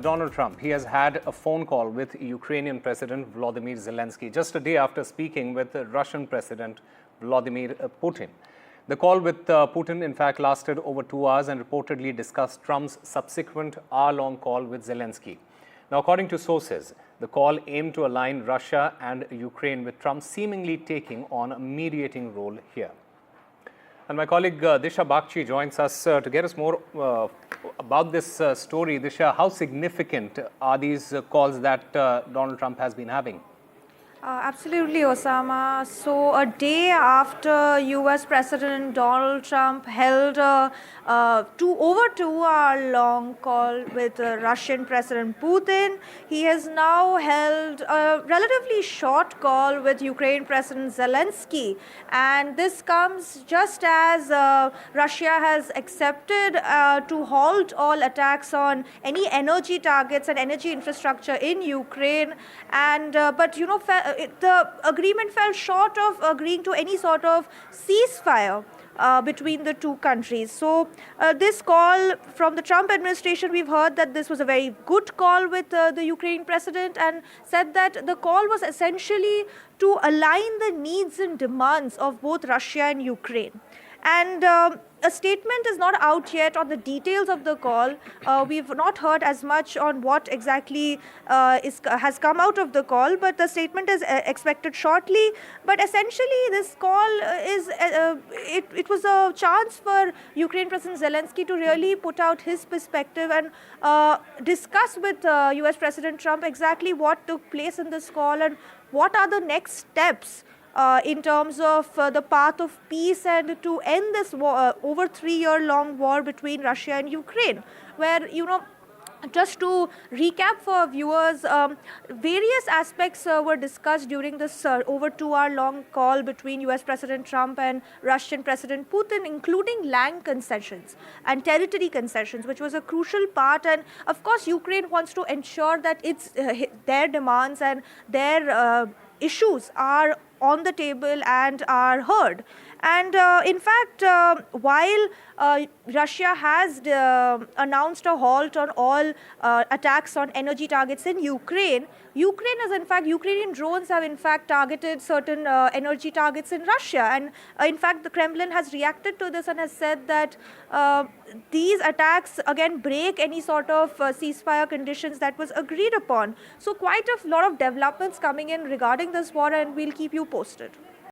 Donald Trump, he has had a phone call with Ukrainian President Volodymyr Zelensky just a day after speaking with Russian President Vladimir Putin. The call with Putin, in fact, lasted over 2 hours and reportedly discussed Trump's subsequent hour-long call with Zelensky. Now, according to sources, the call aimed to align Russia and Ukraine, with Trump seemingly taking on a mediating role here. And my colleague Disha Bagchi joins us to get us more about this story. Disha, how significant are these calls that Donald Trump has been having? Absolutely, Osama. So, a day after US President Donald Trump held a over 2-hour-long call with Russian President Putin, he has now held a relatively short call with Ukrainian President Zelensky. And this comes just as Russia has accepted to halt all attacks on any energy targets and energy infrastructure in Ukraine. And but the agreement fell short of agreeing to any sort of ceasefire between the two countries. So this call from the Trump administration, we've heard that this was a very good call with the Ukrainian president, and said that the call was essentially to align the needs and demands of both Russia and Ukraine. And a statement is not out yet on the details of the call. We've not heard as much on what exactly has come out of the call, but the statement is expected shortly. But essentially, this call it was a chance for Ukraine President Zelensky to really put out his perspective and discuss with US President Trump exactly what took place in this call and what are the next steps in terms of the path of peace and to end this war, over 3-year-long war between Russia and Ukraine, where, just to recap for viewers, various aspects were discussed during this over 2-hour-long call between US President Trump and Russian President Putin, including land concessions and territory concessions, which was a crucial part. And of course, Ukraine wants to ensure that their demands and their issues are on the table and are heard. And in fact, while Russia has announced a halt on all attacks on energy targets in Ukrainian drones have in fact targeted certain energy targets in Russia. And in fact, the Kremlin has reacted to this and has said that these attacks again break any sort of ceasefire conditions that was agreed upon. So quite a lot of developments coming in regarding this war, and we'll keep you posted.